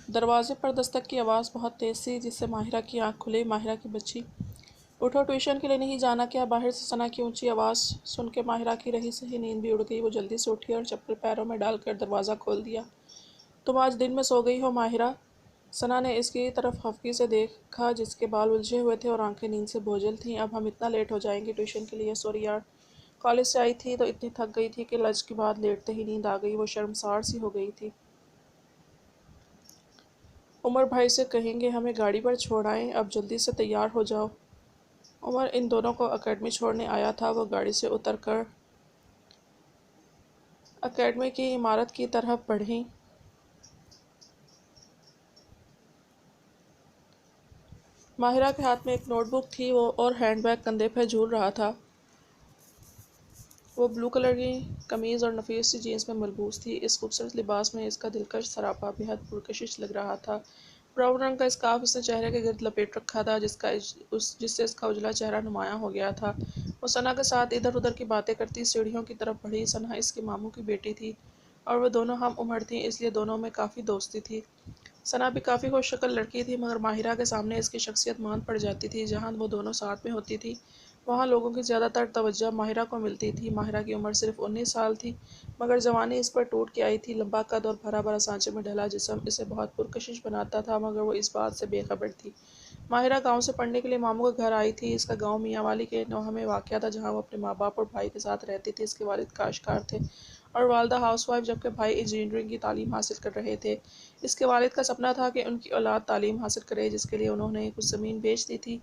دروازے پر دستک کی آواز بہت تیز تھی، جس سے ماہرہ کی آنکھ کھلی۔ ماہرہ کی بچی، اٹھو، ٹیوشن کے لیے نہیں جانا کیا؟ باہر سے ثنا کی اونچی آواز سن کے ماہرہ کی رہی سہی نیند بھی اڑ گئی۔ وہ جلدی سے اٹھی اور چپل پیروں میں ڈال کر دروازہ کھول دیا۔ تم آج دن میں سو گئی ہو ماہرہ؟ ثنا نے اس کی طرف خفگی سے دیکھا، جس کے بال الجھے ہوئے تھے اور آنکھیں نیند سے بوجھل تھیں۔ اب ہم اتنا لیٹ ہو جائیں گے ٹیوشن کے لیے۔ سوری یار، کالج سے آئی تھی تو اتنی تھک گئی تھی کہ لنچ کے بعد لیٹتے ہی نیند آ گئی۔ وہ شرمسار سی ہو گئی تھی۔ عمر بھائی سے کہیں گے ہمیں گاڑی پر چھوڑ آئیں، اب جلدی سے تیار ہو جاؤ۔ عمر ان دونوں کو اکیڈمی چھوڑنے آیا تھا۔ وہ گاڑی سے اتر کر اکیڈمی کی عمارت کی طرف بڑھیں۔ ماہرہ کے ہاتھ میں ایک نوٹ بک تھی اور ہینڈ بیگ کندھے پہ جھول رہا تھا۔ وہ بلو کلر کی قمیض اور نفیس سی جینس میں ملبوس تھی۔ اس خوبصورت لباس میں اس کا دلکش سراپا بے حد پرکشش لگ رہا تھا۔ براؤن رنگ کا اسکارف اس نے چہرے کے گرد لپیٹ رکھا تھا، جس سے اس کا اجلا چہرہ نمایاں ہو گیا تھا۔ وہ ثنا کے ساتھ ادھر ادھر کی باتیں کرتی سیڑھیوں کی طرف بڑھی۔ ثنا اس کے ماموں کی بیٹی تھی اور وہ دونوں ہم عمر تھیں، اس لیے دونوں میں کافی دوستی تھی۔ ثنا بھی کافی خوش شکل لڑکی تھی، مگر ماہرہ کے سامنے اس کی شخصیت ماند پڑ جاتی تھی۔ جہاں وہ دونوں ساتھ میں ہوتی تھی، وہاں لوگوں کی زیادہ تر توجہ ماہرہ کو ملتی تھی۔ ماہرہ کی عمر صرف 19 سال تھی، مگر جوانی اس پر ٹوٹ کے آئی تھی۔ لمبا قد اور بھرا بھرا سانچے میں ڈھلا جسم اسے بہت پرکشش بناتا تھا، مگر وہ اس بات سے بے خبر تھی۔ ماہرہ گاؤں سے پڑھنے کے لیے ماموں کے گھر آئی تھی۔ اس کا گاؤں میاں والی کے نوحہ میں واقع تھا، جہاں وہ اپنے ماں باپ اور بھائی کے ساتھ رہتی تھی۔ اس کے والد کاشتکار تھے اور والدہ ہاؤس وائف، جبکہ بھائی انجینئرنگ کی تعلیم حاصل کر رہے تھے۔ اس کے والد کا سپنا تھا کہ ان کی اولاد تعلیم حاصل کرے، جس کے لیے انہوں نے کچھ زمین بیچ دی تھی۔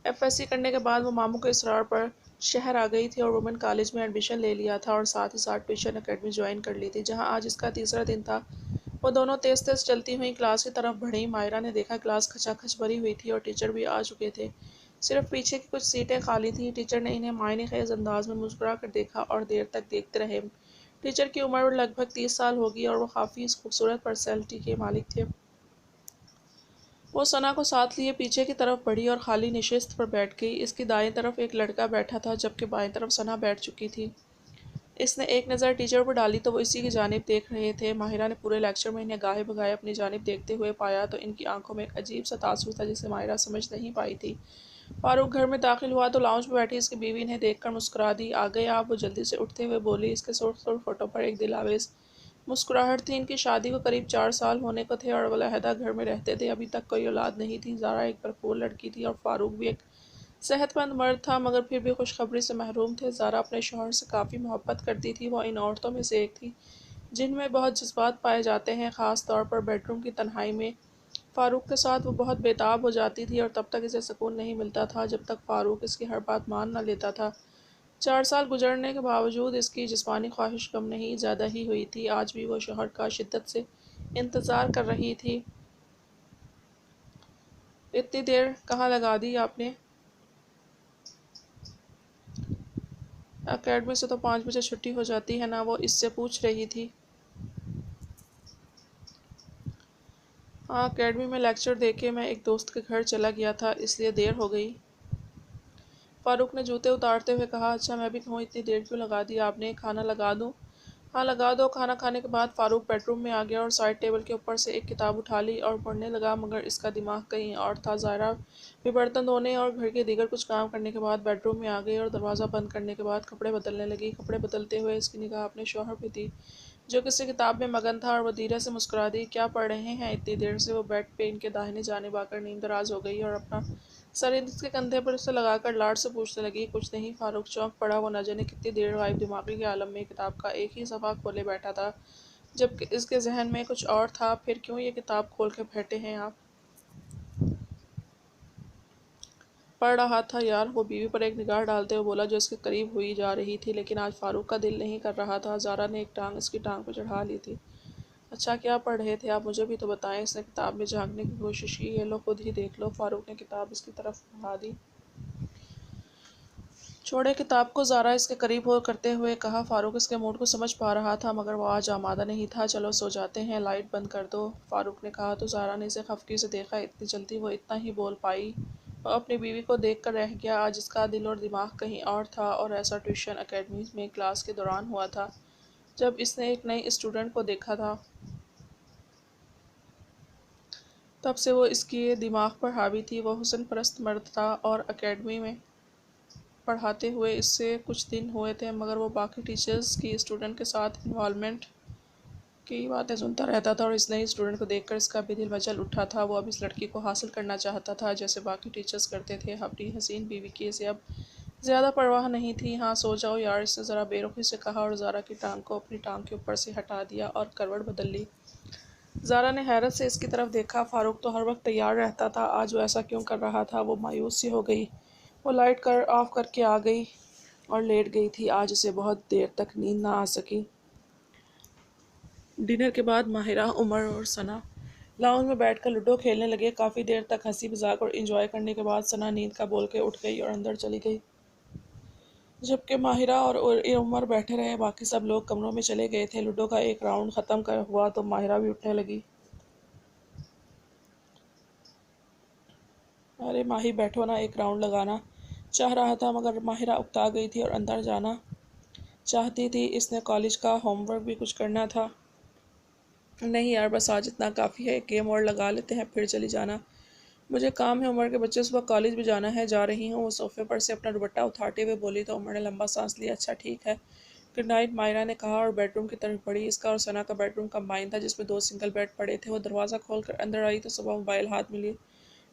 ایف ایس سی کرنے کے بعد وہ ماموں کے اصرار پر شہر آ گئی تھی اور وومن کالج میں ایڈمیشن لے لیا تھا اور ساتھ ہی ساتھ ٹیوشن اکیڈمی جوائن کر لی تھی، جہاں آج اس کا تیسرا دن تھا۔ وہ دونوں تیز تیز چلتی ہوئیں کلاس کی طرف بڑھیں۔ ماہرہ نے دیکھا کلاس کھچا کھچ بھری ہوئی تھی اور ٹیچر بھی آ چکے تھے۔ صرف پیچھے کی کچھ سیٹیں خالی تھیں۔ ٹیچر نے انہیں معنی خیز انداز میں مسکرا کر دیکھا اور دیر تک دیکھتے رہے۔ ٹیچر کی عمر لگ بھگ 30 سال ہوگی اور وہ کافی خوبصورت پرسنالٹی کے مالک تھے۔ وہ ثنا کو ساتھ لیے پیچھے کی طرف بڑھی اور خالی نشست پر بیٹھ گئی۔ اس کی دائیں طرف ایک لڑکا بیٹھا تھا، جبکہ بائیں طرف ثنا بیٹھ چکی تھی۔ اس نے ایک نظر ٹیچر پر ڈالی تو وہ اسی کی جانب دیکھ رہے تھے۔ ماہرہ نے پورے لیکچر میں انہیں گاہے بگاہے اپنی جانب دیکھتے ہوئے پایا تو ان کی آنکھوں میں ایک عجیب سا تاثر تھا، جسے ماہرہ سمجھ نہیں پائی تھی۔ فاروق گھر میں داخل ہوا تو لاؤنج میں بیٹھی اس کی بیوی انہیں دیکھ کر مسکرا دی۔ آ گئے آپ؟ وہ جلدی سے اٹھتے ہوئے بولی۔ اس کے سرخ سرخ ہونٹوں پر ایک دل آویز مسکراہٹ تھی۔ ان کی شادی کو قریب 4 سال ہونے کو تھے اور وہ علیحدہ گھر میں رہتے تھے۔ ابھی تک کوئی اولاد نہیں تھی۔ زارا ایک بھرپور لڑکی تھی اور فاروق بھی ایک صحت مند مرد تھا، مگر پھر بھی خوشخبری سے محروم تھے۔ زارا اپنے شوہر سے کافی محبت کرتی تھی۔ وہ ان عورتوں میں سے ایک تھی جن میں بہت جذبات پائے جاتے ہیں، خاص طور پر بیڈ روم کی تنہائی میں۔ فاروق کے ساتھ وہ بہت بے تاب ہو جاتی تھی اور تب تک اسے سکون نہیں ملتا تھا جب تک فاروق اس کی ہر بات مان نہ لیتا تھا۔ 4 سال گزرنے کے باوجود اس کی جسمانی خواہش کم نہیں، زیادہ ہی ہوئی تھی۔ آج بھی وہ شوہر کا شدت سے انتظار کر رہی تھی۔ اتنی دیر کہاں لگا دی آپ نے؟ اکیڈمی سے تو 5 بجے چھٹی ہو جاتی ہے نا؟ وہ اس سے پوچھ رہی تھی۔ ہاں، اکیڈمی میں لیکچر دے کے میں ایک دوست کے گھر چلا گیا تھا، اس لیے دیر ہو گئی۔ فاروق نے جوتے اتارتے ہوئے کہا۔ اچھا، میں بھی کہوں اتنی دیر کیوں لگا دی آپ نے؟ کھانا لگا دوں؟ ہاں لگا دو۔ کھانا کھانے کے بعد فاروق بیڈ روم میں آ گیا اور سائڈ ٹیبل کے اوپر سے ایک کتاب اٹھا لی اور پڑھنے لگا، مگر اس کا دماغ کہیں اور تھا۔ زائرہ بھی برتن دھونے اور گھر کے دیگر کچھ کام کرنے کے بعد بیڈ روم میں آ گئی اور دروازہ بند کرنے کے بعد کپڑے بدلنے لگی۔ کپڑے بدلتے ہوئے اس کی نگاہ اپنے شوہر پہ تھی، جو کسی کتاب میں مگن تھا، اور وہ دھیرے سے مسکرا دی۔ کیا پڑھ رہے ہیں اتنی دیر سے؟ وہ بیڈ پہ ان کے داہنی جانب آ کر نیند دراز ہو گئی اور اپنا سر اس کے کندھے پر سے لگا کر لاڈ سے پوچھنے لگی۔ کچھ نہیں۔ فاروق چونک پڑا۔ وہ نہ جانے کتنی دیر غائب دماغی کے عالم میں کتاب کا ایک ہی صفحہ کھولے بیٹھا تھا، جبکہ اس کے ذہن میں کچھ اور تھا۔ پھر کیوں یہ کتاب کھول کے بیٹھے ہیں آپ؟ پڑھ رہا تھا یار، وہ بیوی پر ایک نگاہ ڈالتے ہوئے بولا، جو اس کے قریب ہوئی جا رہی تھی، لیکن آج فاروق کا دل نہیں کر رہا تھا۔ زارا نے ایک ٹانگ اس کی ٹانگ پہ چڑھا لی تھی۔ اچھا، کیا پڑھ رہے تھے آپ؟ مجھے بھی تو بتائیں۔ اس نے کتاب میں جھانکنے کی کوشش کی۔ یہ لو، خود ہی دیکھ لو۔ فاروق نے کتاب اس کی طرف بڑھا دی۔ چھوڑے کتاب کو، زارا اس کے قریب ہو کرتے ہوئے کہا۔ فاروق اس کے موڈ کو سمجھ پا رہا تھا، مگر وہ آج آمادہ نہیں تھا۔ چلو سو جاتے ہیں، لائٹ بند کر دو، فاروق نے کہا تو زارا نے اسے خفگی سے دیکھا۔ اتنی جلدی وہ اتنا ہی بول پائی؟ وہ اپنی بیوی کو دیکھ کر رہ گیا۔ آج اس کا دل اور دماغ کہیں اور تھا، اور ایسا ٹیوشن اکیڈمی میں کلاس کے دوران ہوا تھا، جب اس نے ایک نئی اسٹوڈنٹ کو دیکھا تھا۔ تب سے وہ اس کے دماغ پر حاوی تھی۔ وہ حسن پرست مرد تھا اور اکیڈمی میں پڑھاتے ہوئے اس سے کچھ دن ہوئے تھے، مگر وہ باقی ٹیچرز کی اسٹوڈنٹ کے ساتھ انوالومنٹ کی باتیں سنتا رہتا تھا اور اس نئی اسٹوڈنٹ کو دیکھ کر اس کا بھی دل مچل اٹھا تھا۔ وہ اب اس لڑکی کو حاصل کرنا چاہتا تھا جیسے باقی ٹیچرز کرتے تھے۔ اپنی حسین بیوی کی اسے اب زیادہ پرواہ نہیں تھی۔ ہاں سو جاؤ یار، اس نے ذرا بے رخی سے کہا اور زارا کی ٹانگ کو اپنی ٹانگ کے اوپر سے ہٹا دیا اور کروٹ بدل لی۔ زارا نے حیرت سے اس کی طرف دیکھا۔ فاروق تو ہر وقت تیار رہتا تھا، آج وہ ایسا کیوں کر رہا تھا؟ وہ مایوس سی ہو گئی۔ وہ لائٹ آف کر کے آ گئی اور لیٹ گئی تھی۔ آج اسے بہت دیر تک نیند نہ آ سکی۔ ڈنر کے بعد ماہرہ، عمر اور ثنا لاؤنج میں بیٹھ کر لوڈو کھیلنے لگے۔ کافی دیر تک ہنسی مذاق اور انجوائے کرنے کے بعد ثنا نیند کا بول کے اٹھ گئی اور اندر چلی گئی، جبکہ ماہرہ اور عمر بیٹھے رہے۔ باقی سب لوگ کمروں میں چلے گئے تھے۔ لوڈو کا ایک راؤنڈ ختم ہوا تو ماہرہ بھی اٹھنے لگی۔ ارے ماہی بیٹھو نا، ایک راؤنڈ لگانا چاہ رہا تھا، مگر ماہرہ اکتا گئی تھی اور اندر جانا چاہتی تھی۔ اس نے کالج کا ہوم ورک بھی کچھ کرنا تھا۔ نہیں یار، بس آج اتنا کافی ہے، ایک گیم اور لگا لیتے ہیں پھر چلی جانا۔ مجھے کام ہے، عمر کے بچے صبح کالج بھی جانا ہے۔ جا رہی ہوں، وہ صوفے پر سے اپنا دوپٹہ اتارتے ہوئے بولی تو عمر نے لمبا سانس لیا۔ اچھا ٹھیک ہے، گڈ نائٹ ماہرہ نے کہا اور بیڈ روم کی طرف بڑھی۔ اس کا اور ثنا کا بیڈ روم کمبائن تھا جس میں 2 سنگل بیڈ پڑے تھے۔ وہ دروازہ کھول کر اندر آئی تو صبح موبائل ہاتھ میں لیے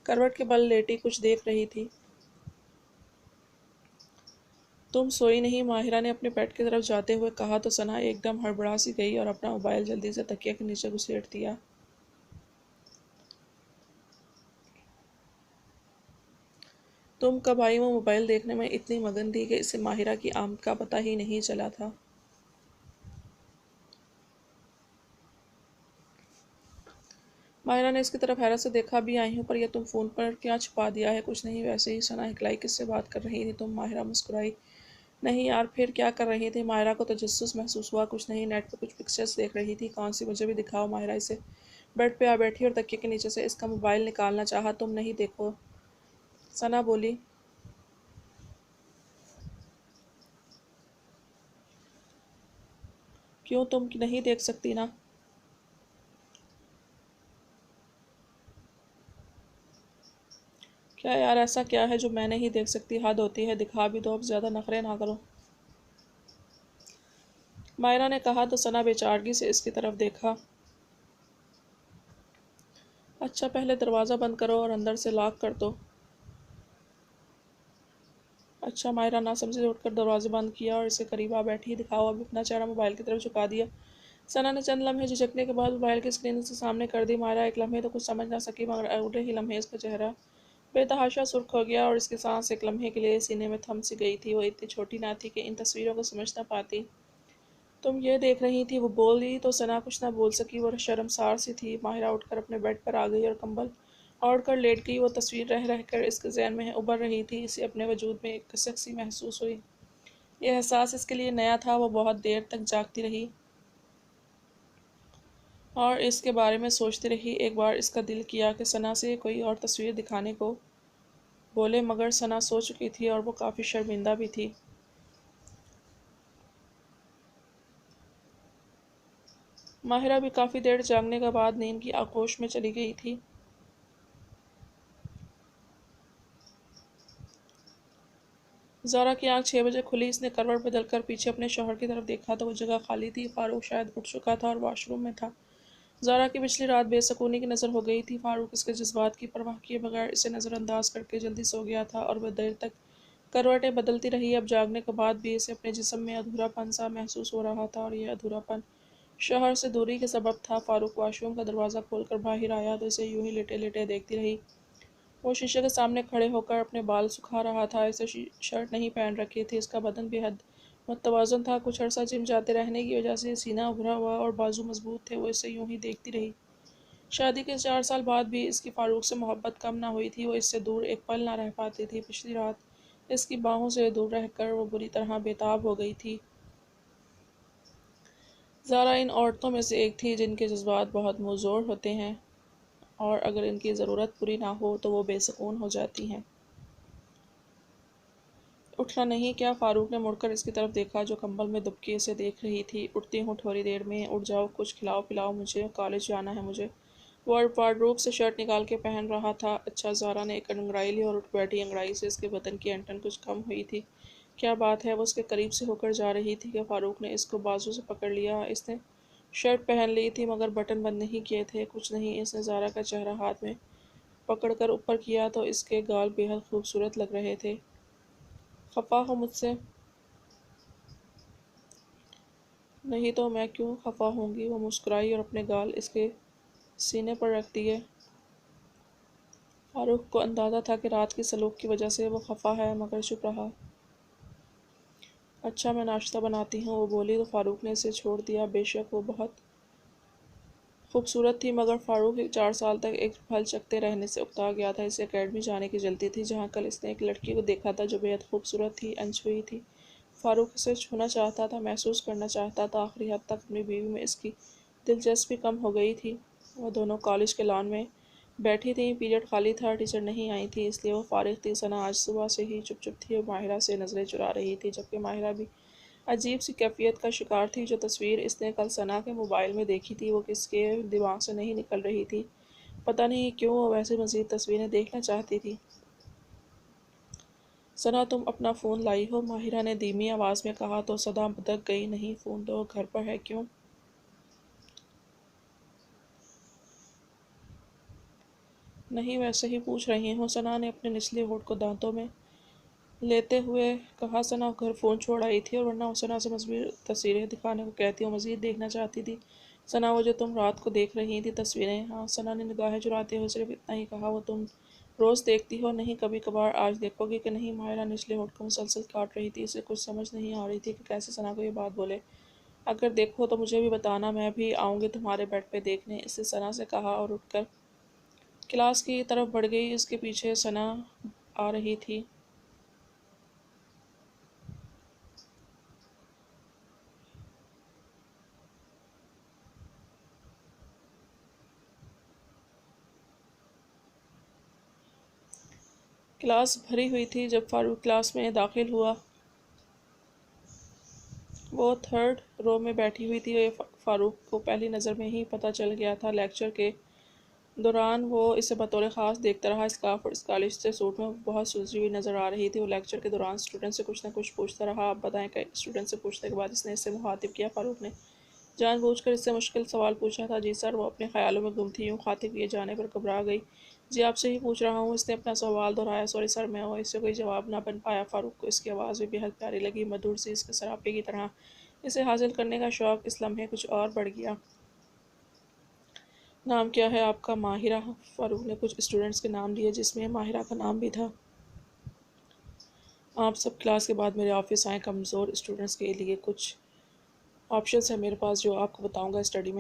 کروٹ کے بل لیٹی کچھ دیکھ رہی تھی۔ تم سوئی نہیں؟ ماہرہ نے اپنے بیڈ کی طرف جاتے ہوئے کہا تو ثنا ایک دم ہڑبڑا سی گئی اور اپنا موبائل جلدی سے تکیے کے نیچے گھسیٹ دیا۔ تم کب آئی؟ وہ موبائل دیکھنے میں اتنی مگن تھی کہ اسے ماہرہ کی آمد کا پتہ ہی نہیں چلا تھا۔ ماہرہ نے اس کی طرف حیرت سے دیکھا۔ ابھی آئی ہوں، پر یہ تم فون پر کیا چھپا دیا ہے؟ کچھ نہیں، ویسے ہی۔ ثنا ہکلائی، کس سے بات کر رہی تھی تم؟ ماہرہ مسکرائی۔ نہیں یار، پھر کیا کر رہی تھی؟ ماہرہ کو تجسس محسوس ہوا۔ کچھ نہیں، نیٹ پہ کچھ پکچرز دیکھ رہی تھی۔ کون سی؟ مجھے بھی دکھاؤ۔ ماہرہ اسے بیڈ پہ آ بیٹھی اور تکیے کے نیچے سے اس کا موبائل نکالنا چاہا۔ تم نہیں دیکھو، ثنا بولی۔ کیوں، تم نہیں دیکھ سکتی نا؟ کیا یار، ایسا کیا ہے جو میں نہیں دیکھ سکتی؟ حد ہوتی ہے، دکھا بھی دو، اب زیادہ نخرے نہ کرو، ماہرہ نے کہا تو ثنا بے چارگی سے اس کی طرف دیکھا۔ اچھا پہلے دروازہ بند کرو اور اندر سے لاک کر دو۔ اچھا، ماہرہ نہ سمجھے اٹھ کر دروازے بند کیا اور اسے قریب آ بیٹھی۔ دکھاؤ۔ اب اپنا چہرہ موبائل کی طرف جھکا دیا۔ ثنا نے چند لمحے جھجکنے کے بعد موبائل کی اسکرین اس کے سامنے کر دی۔ ماہرہ ایک لمحے تو کچھ سمجھ نہ سکی، مگر اگلے ہی لمحے اس کا چہرہ بے تحاشا سرخ ہو گیا اور اس کی سانس ایک لمحے کے لیے سینے میں تھم سی گئی تھی۔ وہ اتنی چھوٹی نہ تھی کہ ان تصویروں کو سمجھ نہ پاتی۔ تم یہ دیکھ رہی تھی؟ وہ بولی تو ثنا کچھ نہ بول سکی، وہ شرمسار سی تھی۔ ماہرہ اٹھ کر اپنے بیڈ پر آ گئی اور کمبل اوڑھ کر لیٹ گئی۔ وہ تصویر رہ رہ کر اس کے ذہن میں ابھر رہی تھی۔ اسے اپنے وجود میں ایک کسک سی محسوس ہوئی۔ یہ احساس اس کے لیے نیا تھا۔ وہ بہت دیر تک جاگتی رہی اور اس کے بارے میں سوچتی رہی۔ ایک بار اس کا دل کیا کہ ثنا سے کوئی اور تصویر دکھانے کو بولے، مگر ثنا سو چکی تھی اور وہ کافی شرمندہ بھی تھی۔ ماہرہ بھی کافی دیر جاگنے کے بعد نیند کی آغوش میں چلی گئی تھی۔ زارا کی آنکھ 6 بجے کھلی۔ اس نے کروٹ بدل کر پیچھے اپنے شوہر کی طرف دیکھا تو وہ جگہ خالی تھی۔ فاروق شاید اٹھ چکا تھا اور واش روم میں تھا۔ زارا کی پچھلی رات بے سکونی کی نظر ہو گئی تھی۔ فاروق اس کے جذبات کی پرواہ کیے بغیر اسے نظر انداز کر کے جلدی سو گیا تھا اور وہ دیر تک کروٹیں بدلتی رہی۔ اب جاگنے کے بعد بھی اسے اپنے جسم میں ادھورا پن سا محسوس ہو رہا تھا اور یہ ادھورا پن شوہر سے دوری کے سبب تھا۔ فاروق واش روم کا دروازہ کھول کر باہر آیا تو اسے یوں ہی لیٹے لیٹے دیکھتی رہی۔ وہ شیشے کے سامنے کھڑے ہو کر اپنے بال سکھا رہا تھا۔ اسے شرٹ نہیں پہن رکھی تھی۔ اس کا بدن بے حد متوازن تھا۔ کچھ عرصہ جم جاتے رہنے کی وجہ سے سینہ ابھرا ہوا اور بازو مضبوط تھے۔ وہ اسے یوں ہی دیکھتی رہی۔ شادی کے 4 سال بعد بھی اس کی فاروق سے محبت کم نہ ہوئی تھی۔ وہ اس سے دور ایک پل نہ رہ پاتی تھی۔ پچھلی رات اس کی باہوں سے دور رہ کر وہ بری طرح بے تاب ہو گئی تھی۔ زارا ان عورتوں میں سے ایک تھی جن کے جذبات بہت مؤذور ہوتے ہیں اور اگر ان کی ضرورت پوری نہ ہو تو وہ بے سکون ہو جاتی ہیں۔ اٹھنا نہیں کیا؟ فاروق نے مڑ کر اس کی طرف دیکھا جو کمبل میں دب کے اسے دیکھ رہی تھی۔ اٹھتی ہوں تھوڑی دیر میں۔ اٹھ جاؤ، کچھ کھلاؤ پلاؤ، مجھے کالج جانا ہے۔ مجھے وارڈروب سے شرٹ نکال کے پہن رہا تھا۔ اچھا، زارا نے ایک انگڑائی لی اور اٹھ بیٹھی۔ انگڑائی سے اس کے بدن کی انٹن کچھ کم ہوئی تھی۔ کیا بات ہے؟ وہ اس کے قریب سے ہو کر جا رہی تھی کہ فاروق نے اس کو بازو سے پکڑ لیا۔ اس نے شرٹ پہن لی تھی مگر بٹن بند نہیں کیے تھے۔ کچھ نہیں، اس نے زارا کا چہرہ ہاتھ میں پکڑ کر اوپر کیا تو اس کے گال بے حد خوبصورت لگ رہے تھے۔ خفا ہو مجھ سے؟ نہیں تو میں کیوں خفا ہوں گی؟ وہ مسکرائی اور اپنے گال اس کے سینے پر رکھ دیے۔ فاروق کو اندازہ تھا کہ رات کی سلوک کی وجہ سے وہ خفا ہے مگر چپ رہا۔ اچھا، میں ناشتہ بناتی ہوں، وہ بولی تو فاروق نے اسے چھوڑ دیا۔ بے شک وہ بہت خوبصورت تھی مگر فاروق 4 سال تک ایک پھل چکھتے رہنے سے اکتا گیا تھا۔ اسے اکیڈمی جانے کی جلدی تھی جہاں کل اس نے ایک لڑکی کو دیکھا تھا جو بے حد خوبصورت تھی، انچھوئی تھی۔ فاروق اسے چھونا چاہتا تھا، محسوس کرنا چاہتا تھا۔ آخری حد تک اپنی بیوی میں اس کی دلچسپی کم ہو گئی تھی۔ وہ دونوں کالج کے لان میں بیٹھی تھیں۔ پیریڈ خالی تھا، ٹیچر نہیں آئی تھی اس لیے وہ فارغ تھی۔ ثنا آج صبح سے ہی چپ چپ تھی اور ماہرہ سے نظریں چرا رہی تھی، جبکہ ماہرہ بھی عجیب سی کیفیت کا شکار تھی۔ جو تصویر اس نے کل ثنا کے موبائل میں دیکھی تھی وہ اس کے دماغ سے نہیں نکل رہی تھی۔ پتہ نہیں کیوں وہ ویسے مزید تصویریں دیکھنا چاہتی تھی۔ ثنا، تم اپنا فون لائی ہو؟ ماہرہ نے دھیمی آواز میں کہا تو صدا بدک گئی۔ نہیں، فون تو گھر پر ہے۔ کیوں؟ نہیں، ویسے ہی پوچھ رہی ہوں، ثنا نے اپنے نچلے ہونٹ کو دانتوں میں لیتے ہوئے کہا۔ ثنا گھر فون چھوڑ آئی تھی اور ورنہ وہ ثنا سے مزید تصویریں دکھانے کو کہتی، وہ مزید دیکھنا چاہتی تھی۔ ثنا، وہ جو تم رات کو دیکھ رہی تھی تصویریں؟ ہاں، ثنا نے نگاہیں چراتے ہوئے صرف اتنا ہی کہا۔ وہ تم روز دیکھتی ہو؟ نہیں، کبھی کبھار۔ آج دیکھو گی کہ نہیں؟ ماہرہ نچلے ہونٹ کو مسلسل کاٹ رہی تھی۔ اسے کچھ سمجھ نہیں آ رہی تھی کہ کیسے ثنا کو یہ بات بولے۔ اگر دیکھو تو مجھے بھی بتانا، میں بھی آؤں گی تمہارے بیڈ پہ دیکھنے، اس نے ثنا سے کہا اور اٹھ کر کلاس کی طرف بڑھ گئی۔ اس کے پیچھے ثنا آ رہی تھی۔ کلاس بھری ہوئی تھی۔ جب فاروق کلاس میں داخل ہوا وہ 3rd رو میں بیٹھی ہوئی تھی۔ یہ فاروق کو پہلی نظر میں ہی پتہ چل گیا تھا۔ لیکچر کے دوران وہ اسے بطور خاص دیکھتا رہا۔ اسکارف اور اسٹائلش سے سوٹ میں بہت سلجھی ہوئی نظر آ رہی تھی۔ وہ لیکچر کے دوران اسٹوڈنٹ سے کچھ نہ کچھ پوچھتا رہا۔ اب بتائیں کہ اسٹوڈنٹ سے پوچھنے کے بعد اس نے اسے مخاطب کیا۔ فاروق نے جان بوجھ کر اس سے مشکل سوال پوچھا تھا۔ جی سر، وہ اپنے خیالوں میں گم تھی۔ یوں خاطب کیے جانے پر گھبرا گئی۔ جی آپ سے ہی پوچھ رہا ہوں، اس نے اپنا سوال دہرایا۔ سوری سر، میں وہ اس سے کوئی جواب نہ بن پایا۔ فاروق کو اس کی آواز بھی بے حد پیاری لگی، مدھر سی، اس کے سراپے کی طرح۔ اسے حاصل کرنے کا شوق اس لمحے کچھ اور بڑھ گیا۔ نام کیا ہے آپ کا؟ ماہرہ۔ فاروق نے کچھ اسٹوڈنٹس کے نام لیے جس میں ماہرہ کا نام بھی تھا۔ آپ سب کلاس کے بعد میرے آفس آئیں۔ کمزور اسٹوڈنٹس کے لیے کچھ آپشنز ہیں میرے پاس جو آپ کو بتاؤں گا۔ اسٹڈی میں